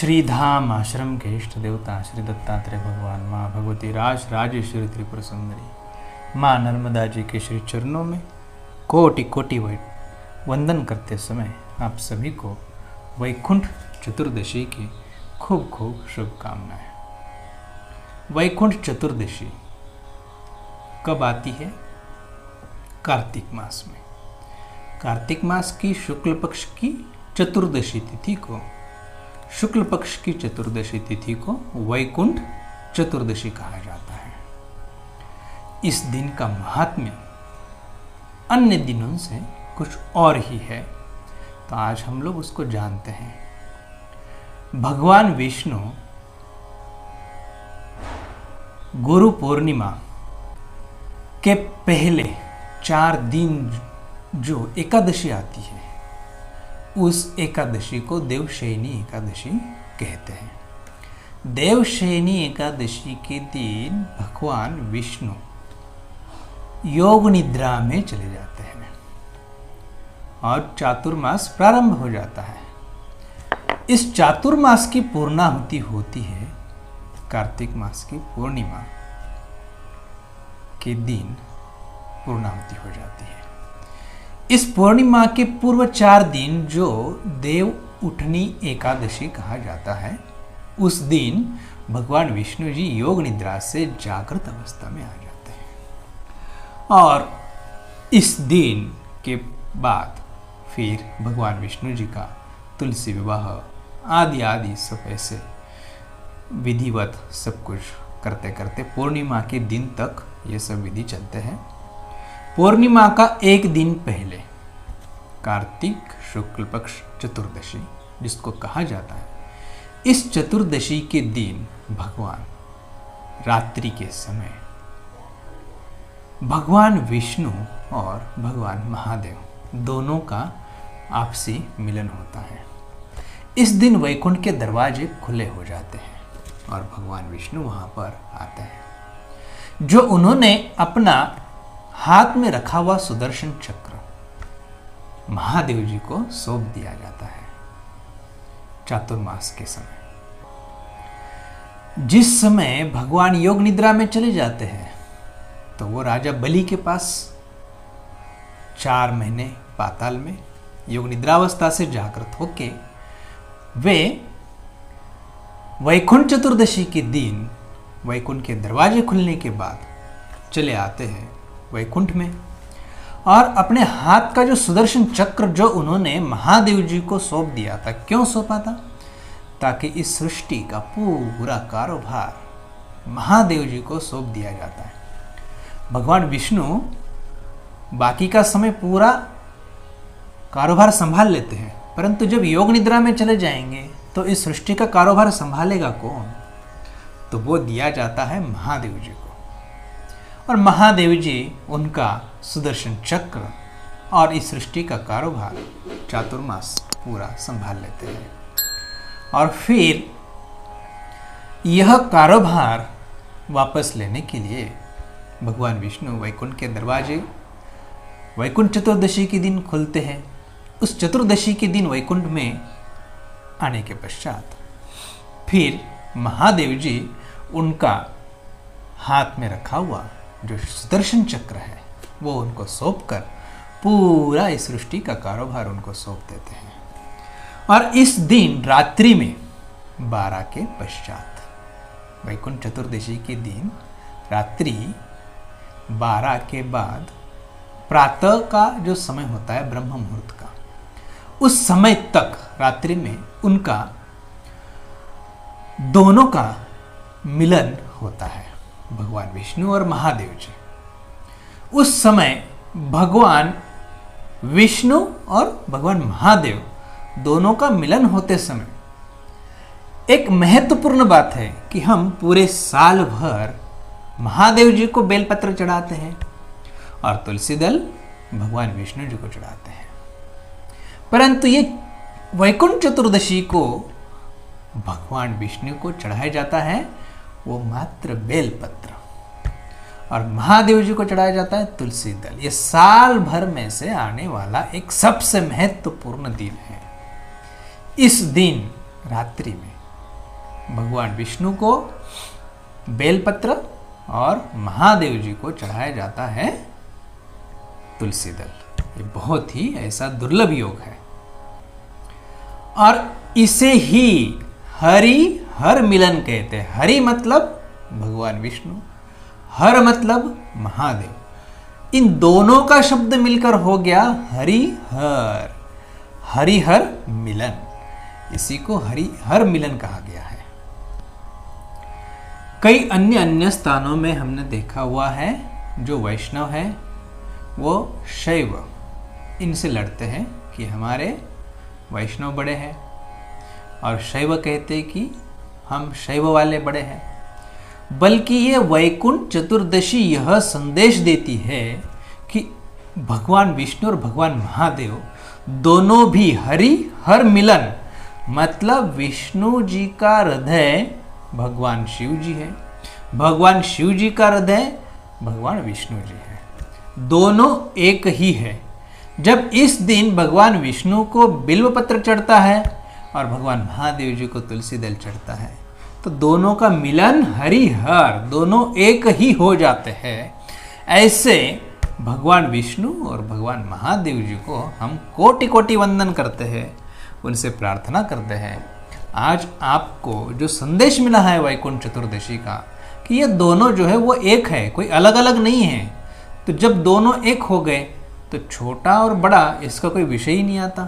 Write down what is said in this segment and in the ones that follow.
श्रीधाम आश्रम के इष्ट देवता श्री दत्तात्रेय भगवान, माँ भगवती राज राजेश्वरी त्रिपुर सुंदरी, माँ नर्मदा जी के श्री चरणों में कोटि कोटि वंदन करते समय आप सभी को वैकुंठ चतुर्दशी की खूब खूब शुभकामनाएं। वैकुंठ चतुर्दशी कब आती है? कार्तिक मास में। कार्तिक मास की शुक्ल पक्ष की चतुर्दशी तिथि को, शुक्ल पक्ष की चतुर्दशी तिथि को वैकुंठ चतुर्दशी कहा जाता है। इस दिन का महात्म्य अन्य दिनों से कुछ और ही है, तो आज हम लोग उसको जानते हैं। भगवान विष्णु गुरु पूर्णिमा के पहले 4 दिन जो एकादशी आती है, उस एकादशी को देवशयनी एकादशी कहते हैं। देवशयनी एकादशी के दिन भगवान विष्णु योग निद्रा में चले जाते हैं और चातुर्मास प्रारंभ हो जाता है। इस चातुर्मास की पूर्णाहुति होती है कार्तिक मास की पूर्णिमा के दिन पूर्णाहुति हो जाती है। इस पूर्णिमा के पूर्व 4 दिन जो देव उठनी एकादशी कहा जाता है, उस दिन भगवान विष्णु जी योग निद्रा से जागृत अवस्था में आ जाते हैं और इस दिन के बाद फिर भगवान विष्णु जी का तुलसी विवाह आदि आदि सब ऐसे विधिवत सब कुछ करते करते पूर्णिमा के दिन तक ये सब विधि चलते हैं। पूर्णिमा का एक दिन पहले कार्तिक शुक्ल पक्ष चतुर्दशी जिसको कहा जाता है, इस चतुर्दशी के दिन भगवान रात्रि के समय भगवान विष्णु और भगवान महादेव दोनों का आपसी मिलन होता है। इस दिन वैकुंठ के दरवाजे खुले हो जाते हैं और भगवान विष्णु वहां पर आते हैं। जो उन्होंने अपना हाथ में रखा हुआ सुदर्शन चक्र महादेव जी को सौंप दिया जाता है चातुर्मास के समय। जिस समय भगवान योग निद्रा में चले जाते हैं तो वो राजा बलि के पास 4 महीने पाताल में योग निद्रावस्था से जागृत होके वे वैकुंठ चतुर्दशी के दिन वैकुंठ के दरवाजे खुलने के बाद चले आते हैं वैकुंठ में और अपने हाथ का जो सुदर्शन चक्र जो उन्होंने महादेव जी को सौंप दिया था, क्यों सौंपा था? ताकि इस सृष्टि का पूरा कारोबार महादेव जी को सौंप दिया जाता है। भगवान विष्णु बाकी का समय पूरा कारोबार संभाल लेते हैं, परंतु जब योग निद्रा में चले जाएंगे तो इस सृष्टि का कारोबार संभालेगा कौन? तो वो दिया जाता है महादेव जी को। और महादेव जी उनका सुदर्शन चक्र और इस सृष्टि का कारोबार चातुर्मास पूरा संभाल लेते हैं और फिर यह कारोबार वापस लेने के लिए भगवान विष्णु वैकुंठ के दरवाजे वैकुंठ चतुर्दशी के दिन खुलते हैं। उस चतुर्दशी के दिन वैकुंठ में आने के पश्चात फिर महादेव जी उनका हाथ में रखा हुआ जो सुदर्शन चक्र है वो उनको सौंप कर पूरा इस सृष्टि का कारोबार उनको सौंप देते हैं। और इस दिन रात्रि में 12 के पश्चात वैकुंठ चतुर्दशी के दिन रात्रि 12 के बाद प्रातः का जो समय होता है ब्रह्म मुहूर्त का, उस समय तक रात्रि में उनका दोनों का मिलन होता है, भगवान विष्णु और महादेव जी। उस समय भगवान विष्णु और भगवान महादेव दोनों का मिलन होते समय एक महत्वपूर्ण बात है कि हम पूरे साल भर महादेव जी को बेलपत्र चढ़ाते हैं और तुलसी दल भगवान विष्णु जी को चढ़ाते हैं, परंतु ये वैकुंठ चतुर्दशी को भगवान विष्णु को चढ़ाया जाता है वो मात्र बेलपत्र और महादेव जी को चढ़ाया जाता है तुलसी दल। ये साल भर में से आने वाला एक सबसे महत्वपूर्ण दिन है। इस दिन रात्रि में भगवान विष्णु को बेलपत्र और महादेव जी को चढ़ाया जाता है तुलसी दल। ये बहुत ही ऐसा दुर्लभ योग है और इसे ही हरि हर मिलन कहते हैं। हरि मतलब भगवान विष्णु, हर मतलब महादेव। इन दोनों का शब्द मिलकर हो गया हरिहर, हरिहर मिलन। इसी को हरिहर मिलन कहा गया है। कई अन्य स्थानों में हमने देखा हुआ है जो वैष्णव है वो शैव इनसे लड़ते हैं कि हमारे वैष्णव बड़े हैं और शैव कहते हैं कि हम शैव वाले बड़े हैं। बल्कि ये वैकुंठ चतुर्दशी यह संदेश देती है कि भगवान विष्णु और भगवान महादेव दोनों भी हरि हर मिलन, मतलब विष्णु जी का हृदय भगवान शिव जी है, भगवान शिव जी का हृदय भगवान विष्णु जी है, दोनों एक ही है। जब इस दिन भगवान विष्णु को बिल्व पत्र चढ़ता है और भगवान महादेव जी को तुलसी दल चढ़ता है तो दोनों का मिलन हरिहर, दोनों एक ही हो जाते हैं। ऐसे भगवान विष्णु और भगवान महादेव जी को हम कोटि कोटि वंदन करते हैं, उनसे प्रार्थना करते हैं। आज आपको जो संदेश मिला है वैकुंठ चतुर्दशी का कि ये दोनों जो है वो एक है, कोई अलग अलग नहीं है। तो जब दोनों एक हो गए तो छोटा और बड़ा इसका कोई विषय ही नहीं आता।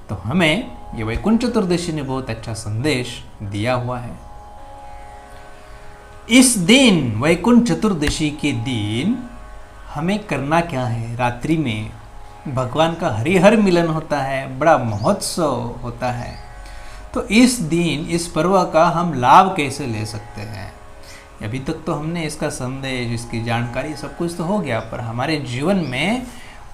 तो हमें ये वैकुंठ चतुर्दशी ने बहुत अच्छा संदेश दिया हुआ है। इस दिन वैकुंठ चतुर्दशी के दिन हमें करना क्या है? रात्रि में भगवान का हरिहर मिलन होता है, बड़ा महोत्सव होता है। तो इस दिन इस पर्व का हम लाभ कैसे ले सकते हैं? अभी तक तो हमने इसका संदेश, इसकी जानकारी सब कुछ तो हो गया, पर हमारे जीवन में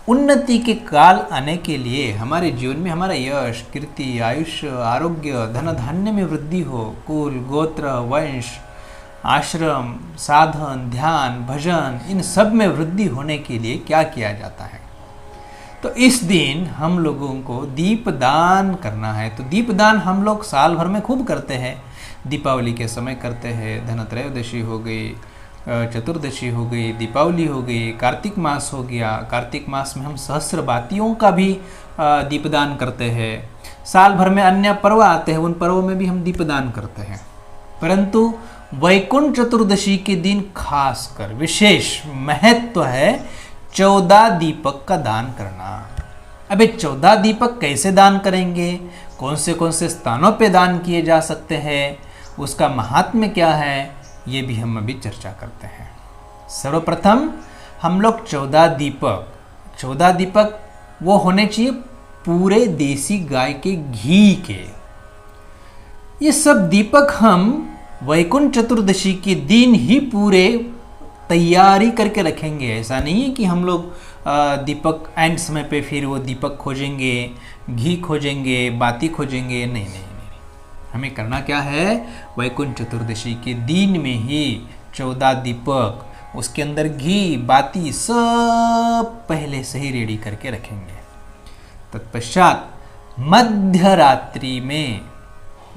उन्नति के काल आने के लिए, हमारे जीवन में हमारा यश, कीर्ति, आयुष्य, आरोग्य, धन धान्य में वृद्धि हो, कुल, गोत्र, वंश, आश्रम, साधन, ध्यान, भजन, इन सब में वृद्धि होने के लिए क्या किया जाता है? तो इस दिन हम लोगों को दीपदान करना है। तो दीपदान हम लोग साल भर में खूब करते हैं। दीपावली के समय करते हैं, धनत्रयोदशी हो गई, चतुर्दशी हो गई, दीपावली हो गई, कार्तिक मास हो गया। कार्तिक मास में हम सहस्र बातियों का भी दीपदान करते हैं। साल भर में अन्य पर्व आते हैं, उन पर्वों में भी हम दीपदान करते हैं। परंतु वैकुंठ चतुर्दशी के दिन खासकर विशेष महत्व है 14 दीपक का दान करना। अबे 14 दीपक कैसे दान करेंगे? कौन से स्थानों पे दान किए जा सकते हैं? उसका महात्म्य क्या है? ये भी हम अभी चर्चा करते हैं। सर्वप्रथम हम लोग 14 दीपक वो होने चाहिए पूरे देसी गाय के घी के। ये सब दीपक हम वैकुंठ चतुर्दशी के दिन ही पूरे तैयारी करके रखेंगे। ऐसा नहीं है कि हम लोग दीपक एंड समय पे फिर वो दीपक खोजेंगे, घी खोजेंगे, बाती खोजेंगे। नहीं, हमें करना क्या है? वैकुंठ चतुर्दशी के दिन में ही 14 दीपक, उसके अंदर घी, बाती सब पहले से ही रेडी करके रखेंगे। तत्पश्चात मध्य रात्रि में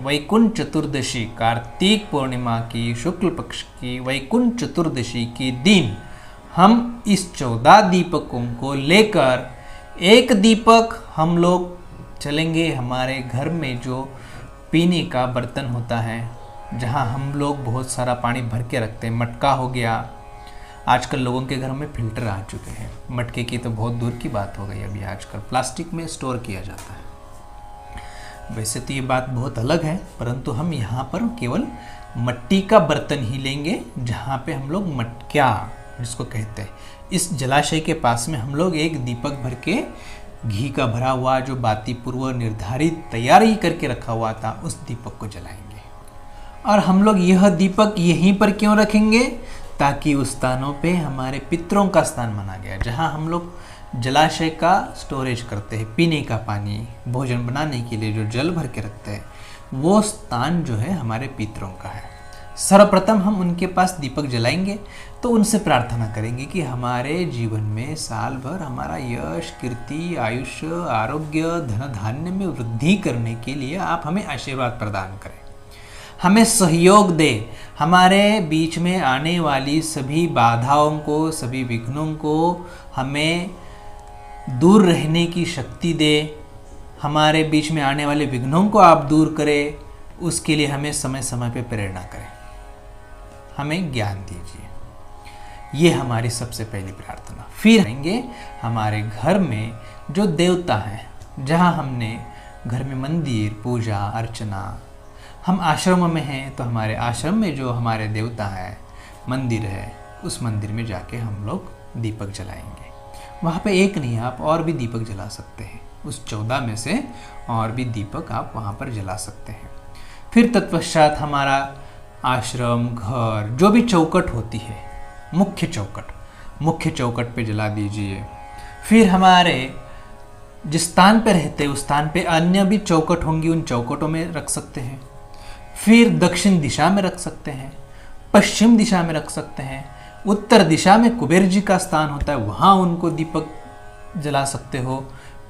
वैकुंठ चतुर्दशी, कार्तिक पूर्णिमा की शुक्ल पक्ष की वैकुंठ चतुर्दशी के दिन हम इस 14 दीपकों को लेकर, एक दीपक हम लोग चलेंगे हमारे घर में जो पीने का बर्तन होता है, जहाँ हम लोग बहुत सारा पानी भर के रखते हैं। मटका हो गया, आजकल लोगों के घर में फिल्टर आ चुके हैं। मटके की तो बहुत दूर की बात हो गई, अभी आजकल प्लास्टिक में स्टोर किया जाता है। वैसे तो ये बात बहुत अलग है, परंतु हम यहाँ पर केवल मट्टी का बर्तन ही लेंगे, जहाँ पे हम लोग मटक्या जिसको कहते हैं, इस जलाशय के पास में हम लोग एक दीपक भर के घी का भरा हुआ जो बाती पूर्व निर्धारित तैयारी करके रखा हुआ था, उस दीपक को जलाएंगे। और हम लोग यह दीपक यहीं पर क्यों रखेंगे? ताकि उस स्थानों पे हमारे पितरों का स्थान माना गया, जहाँ हम लोग जलाशय का स्टोरेज करते हैं, पीने का पानी, भोजन बनाने के लिए जो जल भर के रखते हैं, वो स्थान जो है हमारे पितरों का है। सर्वप्रथम हम उनके पास दीपक जलाएंगे, तो उनसे प्रार्थना करेंगे कि हमारे जीवन में साल भर हमारा यश, कीर्ति, आयुष्य, आरोग्य, धन धान्य में वृद्धि करने के लिए आप हमें आशीर्वाद प्रदान करें। हमें सहयोग दे, हमारे बीच में आने वाली सभी बाधाओं को, सभी विघ्नों को हमें दूर रहने की शक्ति दे, हमारे बीच में आने वाले विघ्नों को आप दूर करें, उसके लिए हमें समय समय पे प्रेरणा करें, हमें ज्ञान दीजिए। ये हमारी सबसे पहली प्रार्थना। फिर आएंगे हमारे घर में जो देवता हैं, जहाँ हमने घर में मंदिर, पूजा अर्चना, हम आश्रम में हैं तो हमारे आश्रम में जो हमारे देवता है, मंदिर है, उस मंदिर में जाके हम लोग दीपक जलाएंगे। वहाँ पे एक नहीं, आप और भी दीपक जला सकते हैं, उस 14 में से और भी दीपक आप वहाँ पर जला सकते हैं। फिर तत्पश्चात हमारा आश्रम, घर, जो भी चौखट होती है, मुख्य चौखट पे जला दीजिए। फिर हमारे जिस स्थान पे रहते हैं उस स्थान पे अन्य भी चौखट होंगी, उन चौखटों में रख सकते हैं। फिर दक्षिण दिशा में रख सकते हैं, पश्चिम दिशा में रख सकते हैं, उत्तर दिशा में कुबेर जी का स्थान होता है, वहाँ उनको दीपक जला सकते हो।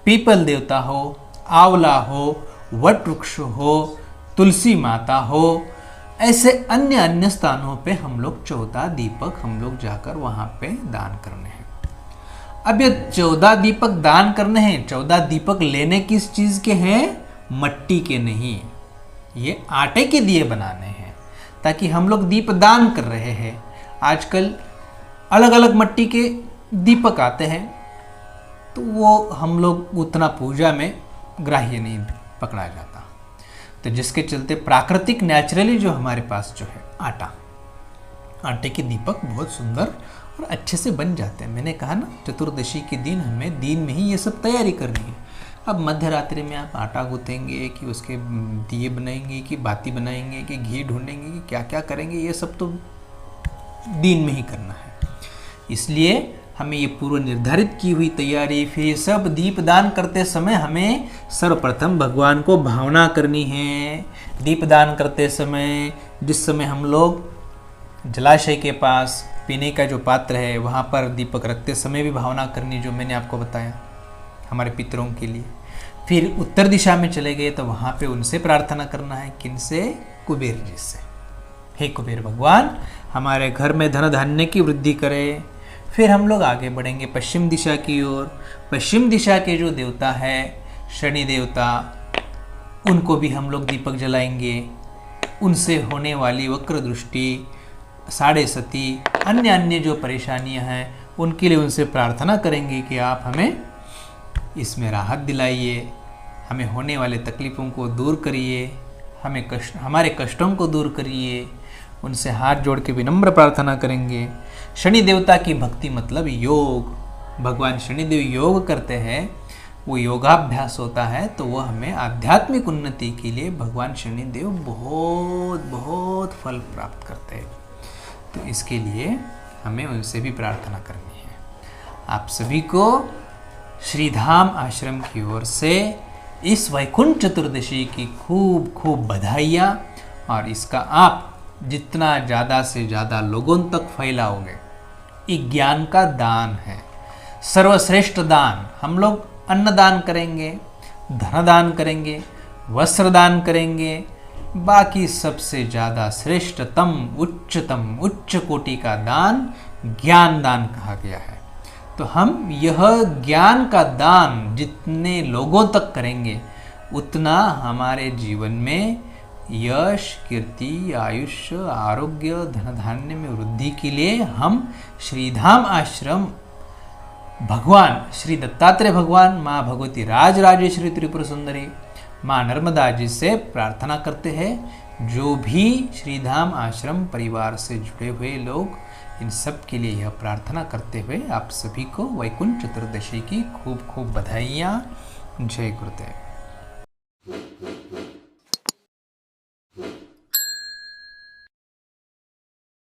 पीपल देवता हो, आंवला हो, वट वृक्ष हो, तुलसी माता हो, ऐसे अन्य अन्य स्थानों पे हम लोग 14 दीपक हम लोग जाकर वहाँ पे दान करने हैं। अब ये 14 दीपक दान करने हैं, 14 दीपक लेने किस चीज़ के हैं? मट्टी के नहीं, ये आटे के दिए बनाने हैं, ताकि हम लोग दीप दान कर रहे हैं। आजकल अलग अलग मट्टी के दीपक आते हैं, तो वो हम लोग उतना पूजा में ग्राह्य नहीं पकड़ा जाता। तो जिसके चलते प्राकृतिक नेचुरली जो हमारे पास जो है आटे के दीपक बहुत सुंदर और अच्छे से बन जाते हैं। मैंने कहा ना, चतुर्दशी के दिन हमें दिन में ही ये सब तैयारी करनी है। अब मध्य रात्रि में आप आटा गूँथेंगे कि उसके दिए बनाएंगे, कि बाती बनाएंगे, कि घी ढूंढेंगे, कि क्या क्या करेंगे, ये सब तो दिन में ही करना है। इसलिए हमें ये पूर्व निर्धारित की हुई तैयारी, फिर सब दीपदान करते समय हमें सर्वप्रथम भगवान को भावना करनी है। दीपदान करते समय, जिस समय हम लोग जलाशय के पास पीने का जो पात्र है वहाँ पर दीपक रखते समय भी भावना करनी, जो मैंने आपको बताया हमारे पितरों के लिए। फिर उत्तर दिशा में चले गए तो वहाँ पे उनसे प्रार्थना करना है, किनसे? कुबेर जी से। हे कुबेर भगवान, हमारे घर में धन धान्य की वृद्धि करें। फिर हम लोग आगे बढ़ेंगे पश्चिम दिशा की ओर। पश्चिम दिशा के जो देवता है, शनि देवता, उनको भी हम लोग दीपक जलाएंगे। उनसे होने वाली वक्र दृष्टि, साढ़े सती, अन्य अन्य जो परेशानियां हैं, उनके लिए उनसे प्रार्थना करेंगे कि आप हमें इसमें राहत दिलाइए, हमें होने वाले तकलीफ़ों को दूर करिए, हमारे कष्टों को दूर करिए। उनसे हाथ जोड़ के विनम्र प्रार्थना करेंगे। शनि देवता की भक्ति मतलब योग। भगवान शनिदेव योग करते हैं, वो योगाभ्यास होता है, तो वो हमें आध्यात्मिक उन्नति के लिए भगवान शनिदेव बहुत बहुत फल प्राप्त करते हैं। तो इसके लिए हमें उनसे भी प्रार्थना करनी है। आप सभी को श्रीधाम आश्रम की ओर से इस वैकुंठ चतुर्दशी की खूब खूब बधाइयाँ, और इसका आप जितना ज़्यादा से ज़्यादा लोगों तक फैलाओगे, ये ज्ञान का दान है, सर्वश्रेष्ठ दान। हम लोग अन्नदान करेंगे, धन दान करेंगे, वस्त्र दान करेंगे, बाकी सबसे ज़्यादा श्रेष्ठतम, उच्चतम, उच्च कोटि का दान ज्ञान दान कहा गया है। तो हम यह ज्ञान का दान जितने लोगों तक करेंगे, उतना हमारे जीवन में यश, कीर्ति, आयुष्य, आरोग्य, धन धान्य में वृद्धि के लिए हम श्रीधाम आश्रम भगवान श्री दत्तात्रेय भगवान, माँ भगवती राजराजेश्वरी त्रिपुर सुंदरी, माँ नर्मदा जी से प्रार्थना करते हैं। जो भी श्रीधाम आश्रम परिवार से जुड़े हुए लोग, इन सब के लिए यह प्रार्थना करते हुए आप सभी को वैकुंठ चतुर्दशी की खूब खूब बधाइयाँ। जय गुरुदेव।